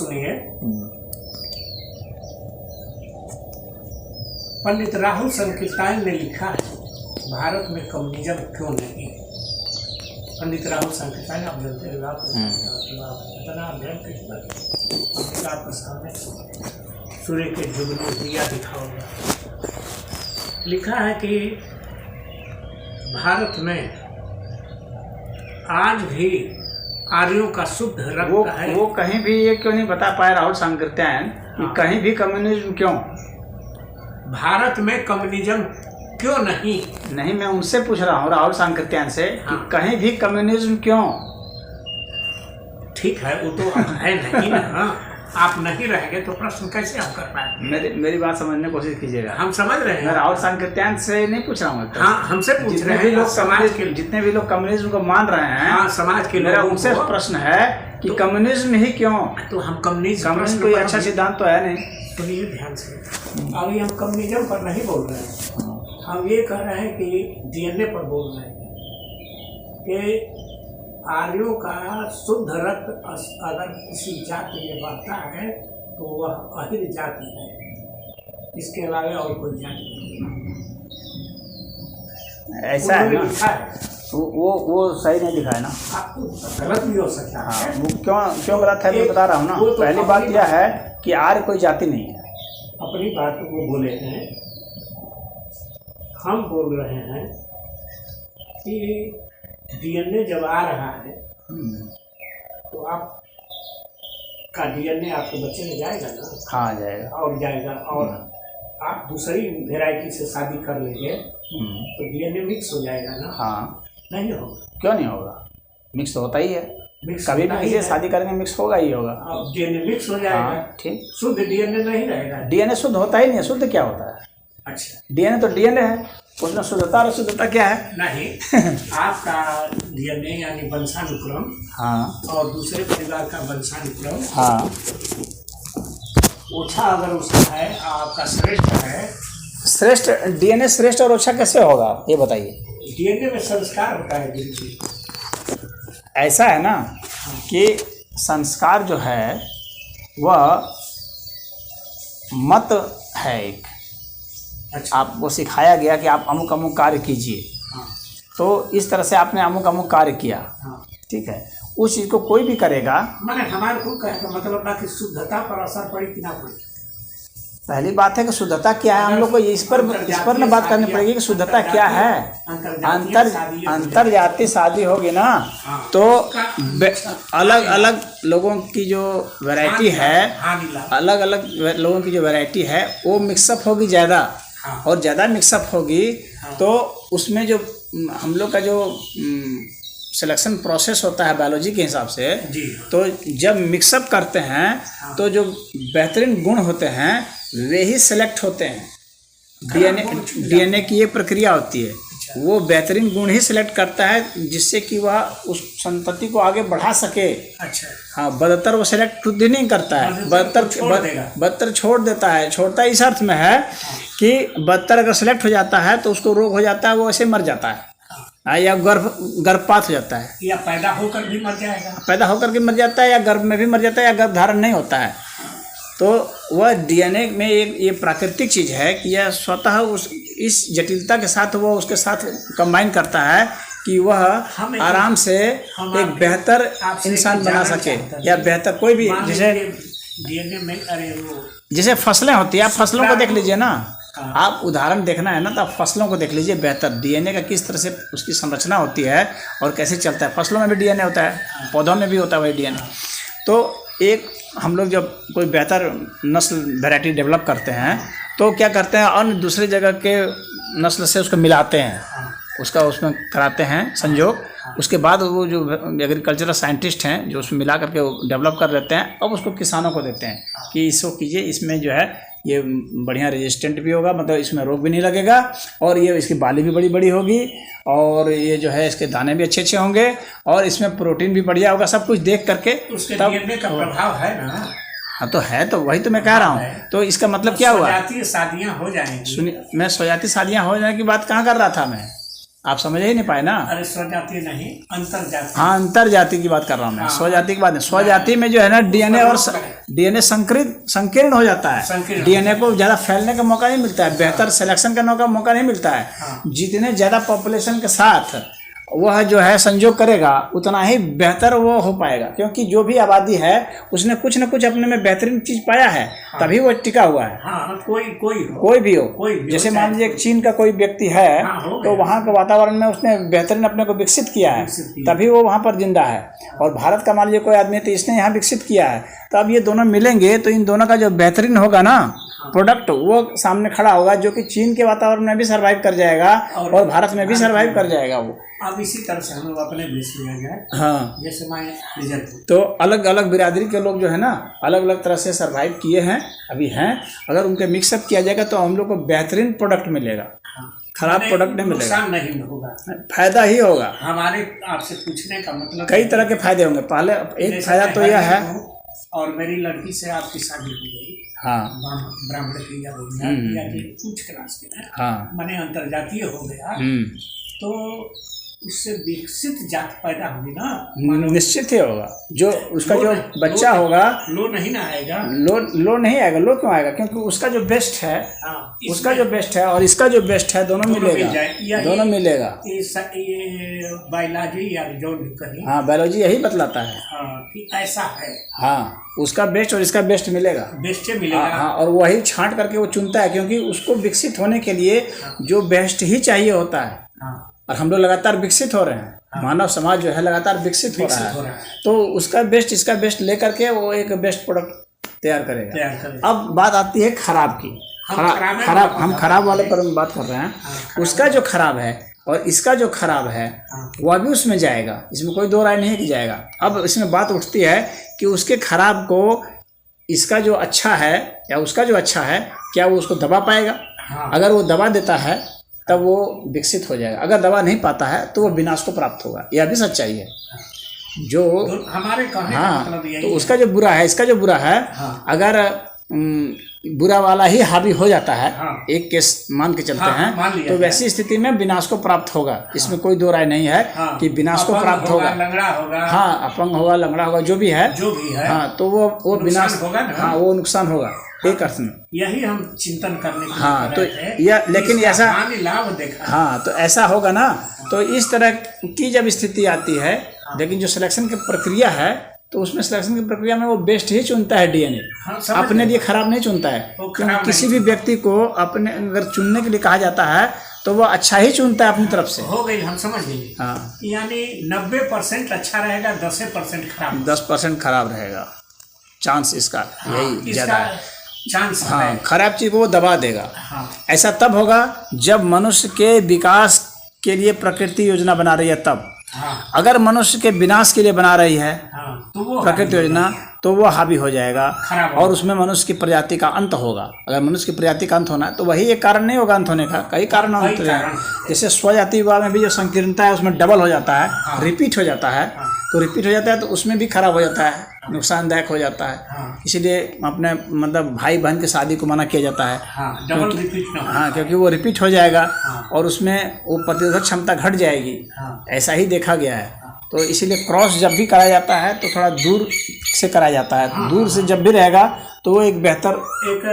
सुनिए। पंडित राहुल संकीर्तन ने लिखा है, भारत में कम्युनिज्म क्यों नहीं। पंडित राहुल संकीर्तन आप जानते हैं, इतना अध्ययन कितना आपके सामने सूर्य के जुगनू दिया दिखाऊंगा। लिखा है कि भारत में आज भी आर्यों का शुद्ध रक्त है। वो कहीं भी ये क्यों नहीं बता पाए राहुल संकीर्तन कि कहीं भी कम्युनिज्म क्यों। भारत में कम्युनिज्म क्यों नहीं। नहीं, मैं उनसे पूछ रहा हूँ राहुल संकीर्तन से कि कहीं भी कम्युनिज्म क्यों। ठीक है, वो तो है नहीं ना। आप नहीं रहेंगे तो प्रश्न कैसे हम कर पाएंगे। मेरी बात समझने की कोशिश कीजिएगा। हम समझ रहे हैं। मैं राहुल संकीर्तन से नहीं पूछ रहा हूँ। हाँ, हमसे पूछ रहे हैं। लोग समाज के जितने भी लोग कम्युनिज्म को मान रहे हैं, हाँ, समाज के मेरा उनसे प्रश्न है कि कम्युनिज्म ही क्यों। तो हम कम्युनिज्म कोई अच्छा सिद्धांत तो है नहीं। सुनिए ध्यान से, अभी हम कम्युनिज्म पर नहीं बोल रहे हैं। हम ये कह रहे हैं कि डीएनए पर बोल रहे हैं कि आर्यों का शुद्ध रक्त अगर किसी जाति में बढ़ता है तो वह अहिर जाति है, इसके अलावा और कोई जाति नहीं है। ऐसा है ना। वो सही नहीं लिखा है ना। गलत भी हो सकता है। हाँ, वो क्यों गलत है मैं बता रहा हूँ ना। पहली बात यह है कि आर्य कोई जाति नहीं है। अपनी बात वो बोले हैं, हम बोल रहे हैं कि डीएनए जब आ रहा है तो आप का डीएनए आपके बच्चे में जाएगा ना। हाँ, जाएगा और जाएगा। और आप दूसरी वेराइटी से शादी कर लेंगे तो डीएनए मिक्स हो जाएगा ना। हाँ, नहीं होगा। क्यों नहीं होगा, मिक्स तो होता ही है। कभी भी किसी शादी करेंगे मिक्स होगा ही होगा। डीएनए मिक्स हो जाएगा। हाँ, ठीक। शुद्ध डीएनए नहीं रहेगा। डीएनए शुद्ध होता ही नहीं है। शुद्ध क्या होता है? अच्छा, डीएनए तो डीएनए है, उसमें शुद्धता और अशुद्धता क्या है? नहीं। आपका डीएनए यानी वंशानुक्रम, हाँ, और दूसरे परिवार का वंशानुक्रम, हाँ, ओछा अगर उसका है, आपका श्रेष्ठ है। श्रेष्ठ डीएनए श्रेष्ठ और ओछा कैसे होगा ये बताइए। डीएनए में संस्कार होता है बिल्कुल। ऐसा है ना कि संस्कार जो है वह मत है एक। अच्छा। आपको सिखाया गया कि आप अमुक अमुक कार्य कीजिए। हाँ। तो इस तरह से आपने अमुक अमुक कार्य किया। हाँ। ठीक है, उस चीज़ को कोई भी करेगा। मैंने हमारे को कहने का मतलब ना कि शुद्धता पर असर पड़ी कि ना पड़ी। पहली बात है कि शुद्धता क्या है, हम लोग को इस पर ना बात करनी पड़ेगी कि शुद्धता क्या है। अंतर जाति शादी होगी ना तो अलग अलग लोगों की जो वैरायटी है, अलग अलग लोगों की जो वैरायटी है वो मिक्सअप होगी ज़्यादा। और ज़्यादा मिक्सअप होगी तो उसमें जो हम लोग का जो सिलेक्शन प्रोसेस होता है बायोलॉजी के हिसाब से, तो जब मिक्सअप करते हैं तो जो बेहतरीन गुण होते हैं वे ही सेलेक्ट होते हैं। डीएनए की ये प्रक्रिया होती है। वो बेहतरीन गुण ही सिलेक्ट करता है जिससे कि वह उस संतति को आगे बढ़ा सके। अच्छा। हाँ, बदतर वो सिलेक्ट खुद ही नहीं करता है, बदतर छोड़ देता है। छोड़ता इस अर्थ में है कि बदतर अगर सिलेक्ट हो जाता है तो उसको रोग हो जाता है, वो ऐसे मर जाता है। या गर्भपात हो जाता है, या पैदा होकर भी मर जाएगा। पैदा होकर के मर जाता है, या गर्भ में भी मर जाता है, या गर्भ धारण नहीं होता है। तो वह डीएनए में एक ये प्राकृतिक चीज़ है कि यह स्वतः इस जटिलता के साथ वो उसके साथ कंबाइन करता है कि वह आराम से एक बेहतर इंसान बना सके, या बेहतर कोई भी। जैसे डीएनए में जैसे फसलें होती है, आप फसलों को देख लीजिए ना। आप उदाहरण देखना है ना तो आप फसलों को देख लीजिए बेहतर। डीएनए का किस तरह से उसकी संरचना होती है और कैसे चलता है। फसलों में भी डीएनए होता है, पौधों में भी होता है वही डीएनए। तो एक हम लोग जब कोई बेहतर नस्ल वैरायटी डेवलप करते हैं तो क्या करते हैं, अन्य दूसरी जगह के नस्ल से उसको मिलाते हैं, उसका उसमें कराते हैं संयोग। उसके बाद वो जो एग्रीकल्चरल साइंटिस्ट हैं जो उसमें मिला करके डेवलप कर देते हैं, अब उसको किसानों को देते हैं कि इसको कीजिए, इसमें जो है ये बढ़िया रेजिस्टेंट भी होगा, मतलब इसमें रोग भी नहीं लगेगा, और ये इसकी बाली भी बड़ी बड़ी होगी, और ये जो है इसके दाने भी अच्छे अच्छे होंगे, और इसमें प्रोटीन भी बढ़िया होगा। सब कुछ देख करके उसके डीएनए का प्रभाव है ना। हाँ, तो है, तो वही तो मैं कह रहा हूँ। तो इसका मतलब क्या हुआ, स्वजातीय शादियाँ हो जाएंगी। सुनिए, मैं स्वजातीय शादियाँ हो जाने की बात कहाँ कर रहा था मैं। आप समझ ही नहीं पाए ना। अरे स्वजाति नहीं, अंतर जाति। हाँ, अंतर जाति की बात कर रहा हूँ मैं, हाँ। स्वजाति की बात नहीं। स्वजाति में जो है ना डीएनए और डीएनए संकीर्ण हो जाता है, संकीर्ण। डीएनए को ज़्यादा फैलने का मौका नहीं मिलता है, बेहतर सिलेक्शन करने का मौका नहीं मिलता है। हाँ। जितने ज़्यादा पॉपुलेशन के साथ वह जो है संयोग करेगा उतना ही बेहतर वो हो पाएगा, क्योंकि जो भी आबादी है उसने कुछ न कुछ अपने में बेहतरीन चीज़ पाया है, तभी वो टिका हुआ है। हाँ, कोई भी हो, कोई भी हो, जैसे मान लीजिए चीन का कोई व्यक्ति है, हाँ, तो वहाँ के वातावरण में उसने बेहतरीन अपने को विकसित किया है, तभी वो वहाँ पर जिंदा है। और भारत का मान लीजिए कोई आदमी, तो इसने यहाँ विकसित किया है, तो अब ये दोनों मिलेंगे तो इन दोनों का जो बेहतरीन होगा ना प्रोडक्ट, वो सामने खड़ा होगा, जो कि चीन के वातावरण में भी सर्वाइव कर जाएगा और भारत में भी सर्वाइव कर जाएगा वो। अब इसी तरह से हम लोग अपने देश में आ गए। हाँ, जैसे मैं रिजल्ट, तो अलग अलग बिरादरी के लोग जो है ना अलग अलग तरह से सर्वाइव किए हैं, अभी हैं। अगर उनके मिक्सअप किया जाएगा तो हम लोग को बेहतरीन प्रोडक्ट मिलेगा, खराब प्रोडक्ट नहीं मिलेगा, नुकसान नहीं होगा, फायदा ही होगा। हमारे आपसे पूछने का मतलब कई तरह के फायदे होंगे। पहले एक फायदा तो यह है, और मेरी लड़की से आपकी शादी हो गई, हाँ, ब्राह्मण की या उच्च क्लास के, हाँ, माने अंतर्जातीय हो गया, तो उससे विकसित जात पैदा होगी ना, निश्चित ही होगा। जो उसका जो बच्चा होगा, लो नहीं ना आएगा, लो नहीं आएगा। लो क्यों आएगा? क्योंकि उसका जो बेस्ट है, उसका जो बेस्ट है और इसका जो बेस्ट है, दोनों मिलेगा, दोनों मिलेगा। ये बायोलॉजी या जो भी कहीं, हाँ, बायोलॉजी यही बतलाता है कि ऐसा है। हाँ, उसका बेस्ट और इसका बेस्ट मिलेगा, बेस्ट मिलेगा। हाँ, और वही छांट करके वो चुनता है, क्योंकि उसको विकसित होने के लिए जो बेस्ट ही चाहिए होता है। और हम लोग लगातार विकसित हो रहे हैं, मानव समाज जो है लगातार विकसित हो रहा है, तो उसका बेस्ट इसका बेस्ट लेकर के वो एक बेस्ट प्रोडक्ट तैयार करेगा। अब बात आती है खराब की। हम खराब वाले पर बात कर रहे हैं। उसका जो खराब है और इसका जो खराब है वह भी उसमें जाएगा, इसमें कोई दो राय नहीं है कि जाएगा। अब इसमें बात उठती है कि उसके खराब को इसका जो अच्छा है या उसका जो अच्छा है, क्या वो उसको दबा पाएगा? अगर वो दबा देता है तब वो विकसित हो जाएगा, अगर दबा नहीं पाता है तो वो विनाश को प्राप्त होगा। यह भी सच्चाई है जो हमारे कहने का मतलब यही है। तो उसका जो बुरा है, इसका जो बुरा है, अगर बुरा वाला ही हावी हो जाता है, एक केस मान के चलते हैं, तो वैसी स्थिति में विनाश को प्राप्त होगा। इसमें कोई दो राय नहीं है कि विनाश को प्राप्त होगा, लंगड़ा होगा, हाँ, अपंग होगा, लंगड़ा होगा, जो भी है, हाँ, तो वो विनाश होगा, हाँ, वो नुकसान होगा एक अर्थ में। यही हम चिंतन करने के लिए, हाँ, तो यह, लेकिन ऐसा लाभ देखा, हाँ, तो ऐसा होगा ना, तो इस तरह की जब स्थिति आती है, लेकिन जो सिलेक्शन की प्रक्रिया है, तो उसमें सिलेक्शन की प्रक्रिया में वो बेस्ट ही चुनता है डीएनए, अपने लिए खराब नहीं चुनता है। क्योंकि किसी भी व्यक्ति को अपने अगर चुनने के लिए कहा जाता है तो वो अच्छा ही चुनता है अपनी तरफ से। हो गई, हम समझ गए। हाँ, यानी 90% अच्छा रहेगा, 10% खराब, 10% खराब रहेगा। चांस इसका यही ज्यादा है, चांस। हाँ, खराब चीज को वो दबा देगा। ऐसा तब होगा जब मनुष्य के विकास के लिए प्रकृति योजना बना रही है, तब। अगर मनुष्य के विनाश के लिए बना रही है तो वो प्रकृति योजना, तो वो हावी हो जाएगा और उसमें मनुष्य की प्रजाति का अंत होगा। अगर मनुष्य की प्रजाति का अंत होना है तो वही एक कारण नहीं होगा अंत होने का, कई कारण होते हैं। जैसे स्वजाति विवाह में भी जो संकीर्णता है उसमें डबल हो जाता है, रिपीट हो जाता है, तो रिपीट हो जाता है तो उसमें भी खराब हो जाता है, नुकसानदायक हो जाता है। इसीलिए अपने मतलब भाई बहन की शादी को मना किया जाता है, क्योंकि वो रिपीट हो जाएगा और उसमें वो प्रतिरोधक क्षमता घट जाएगी, ऐसा ही देखा गया है। तो इसीलिए क्रॉस जब भी कराया जाता है तो थोड़ा दूर से कराया जाता है, दूर से जब भी रहेगा तो वो एक बेहतर एक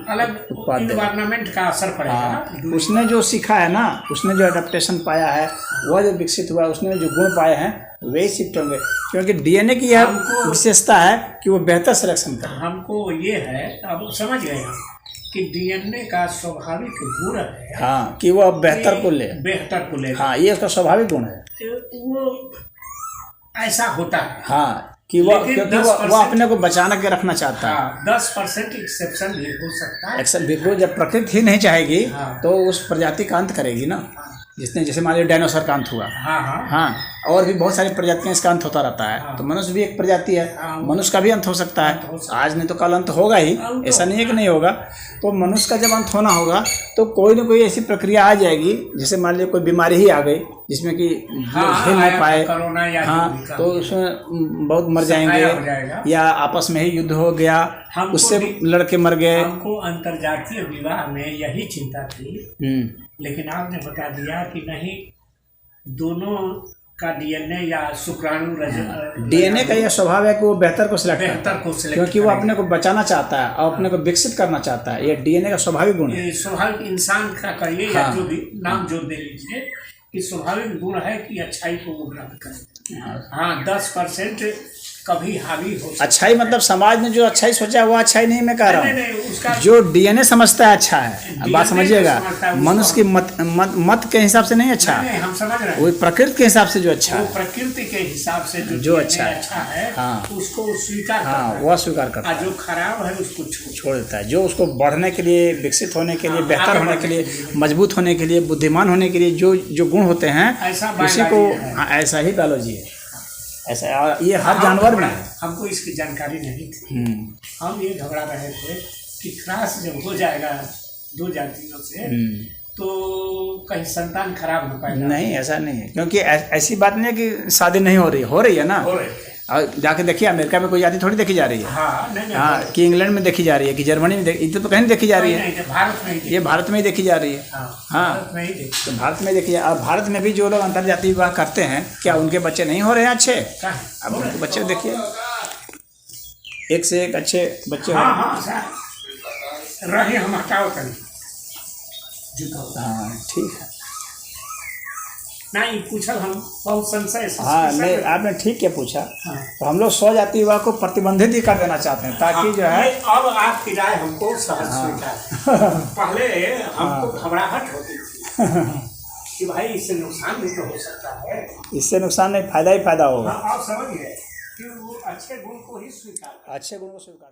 अलग एनवायरनमेंट का असर पड़ेगा। उसने जो सीखा है ना, उसने जो एडेप्टेशन पाया है, वह जो विकसित हुआ है, उसने जो गुण पाए हैं वही शिफ्ट होंगे, क्योंकि डीएनए की यह विशेषता है कि वो बेहतर सिलेक्शन करे। हमको ये है, अब समझ गए हम कि डीएनए का स्वाभाविक गुण है, हाँ, कि वो बेहतर को ले, हाँ, ये उसका स्वाभाविक गुण है, वो ऐसा होता है। हाँ, कि वो क्योंकि वो अपने को बचाना के रखना चाहता है। 10% एक्सेप्शन भी हो सकता है। एक्सेप्शन बिल्कुल, जब प्रकृति ही नहीं चाहेगी तो उस प्रजाति का अंत करेगी ना। जिसने, जैसे मान लीजिए डायनासोर का अंत हुआ, हाँ, और भी बहुत सारी प्रजातियां इसका अंत होता रहता है। तो मनुष्य भी एक प्रजाति है, मनुष्य का भी अंत हो सकता है, आज नहीं तो कल अंत होगा ही, ऐसा नहीं है कि नहीं होगा। तो मनुष्य का जब अंत होना होगा तो कोई ना कोई ऐसी प्रक्रिया आ जाएगी, जैसे मान लीजिए कोई बीमारी ही आ गई जिसमें कि हिल नहीं पाए, हाँ, तो उसमें बहुत मर जाएंगे, या आपस में ही युद्ध हो गया, उससे लड़के मर गए। हमको अंतर्जातीय विवाह में यही चिंता थी, लेकिन आपने बता दिया कि नहीं, दोनों का डीएनए या शुक्राणु डीएनए का यह स्वभाव है कि वो बेहतर को सिलेक्ट करता बेहतर है, को select क्योंकि वो करेगा। अपने को बचाना चाहता है और अपने को विकसित करना चाहता है। ये डीएनए का स्वाभाविक गुण है। ये स्वाभाविक इंसान का करिए या हाँ। जो भी नाम जो दे लीजिए कि स्वाभाविक गुण है कि अच्छाई को वो ग्रहण करे। हाँ 10% कभी हावी हो सकता अच्छाई मतलब समाज ने जो अच्छाई सोचा वो अच्छाई नहीं मैं कह रहा नहीं, हूँ। नहीं, उसका जो डीएनए समझता है अच्छा है, DNA बात समझिएगा। समझता है, उसको मनुष्य की मत के हिसाब से नहीं अच्छा नहीं, है, हम समझ रहे हैं। वो प्रकृति के हिसाब से जो अच्छा वो है, प्रकृति के हिसाब से जो जो DNA अच्छा है। है हाँ। उसको स्वीकार करता हाँ है वह स्वीकार करता और है, जो खराब है उसको छोड़ देता है। जो उसको बढ़ने के लिए, विकसित होने के लिए, हाँ, बेहतर आगे होने के बढ़ने लिए, के लिए। मजबूत होने के लिए, बुद्धिमान होने के लिए जो गुण होते हैं ऐसा उसी को biology है। हाँ, ऐसा ही बायोलॉजी है। ऐसा ये हर जानवर में है। हमको इसकी जानकारी नहीं थी। हम्म, हम ये घबरा रहे थे कि क्रॉस जब हो जाएगा दो जातियों से तो कहीं संतान खराब न पैदा नहीं ऐसा नहीं है, क्योंकि ऐसी बात नहीं है कि शादी नहीं हो रही है ना। हो रहे थे। और जाके देखिए अमेरिका में कोई जाति थोड़ी देखी जा रही है। हाँ नहीं हाँ कि इंग्लैंड में देखी जा रही है कि जर्मनी में इधर तो कहीं नहीं देखी जा रही है। नहीं, भारत में ही ये भारत में ही देखी जा रही है। हाँ भारत में ही देखी। तो भारत में देखिए, अब भारत में भी जो लोग अंतर्जातीय विवाह करते हैं, क्या उनके बच्चे नहीं हो रहे हैं अच्छे? कहाँ? अब उनके बच्चे देखिए, एक से एक अच्छे बच्चे हो हाँ रहे हैं। हाँ सर रहे हम हटाओ कहीं जुटाओ। हाँ ठीक है। नहीं पूछल हम बहुत संशय से हाँ नहीं आपने ठीक क्या पूछा। हाँ। तो हम लोग स्वजाति विवाह को प्रतिबंधित ही कर देना चाहते हैं, ताकि जो है नहीं, अब आपकी राय हमको सहज स्वीकार है। पहले हमको घबराहट होती थी कि भाई इससे नुकसान भी तो हो सकता है। इससे नुकसान नहीं, फायदा ही फायदा होगा। हाँ, आप समझ गए कि वो अच्छे गुण को ही स्वीकार अच्छे गुण को स्वीकार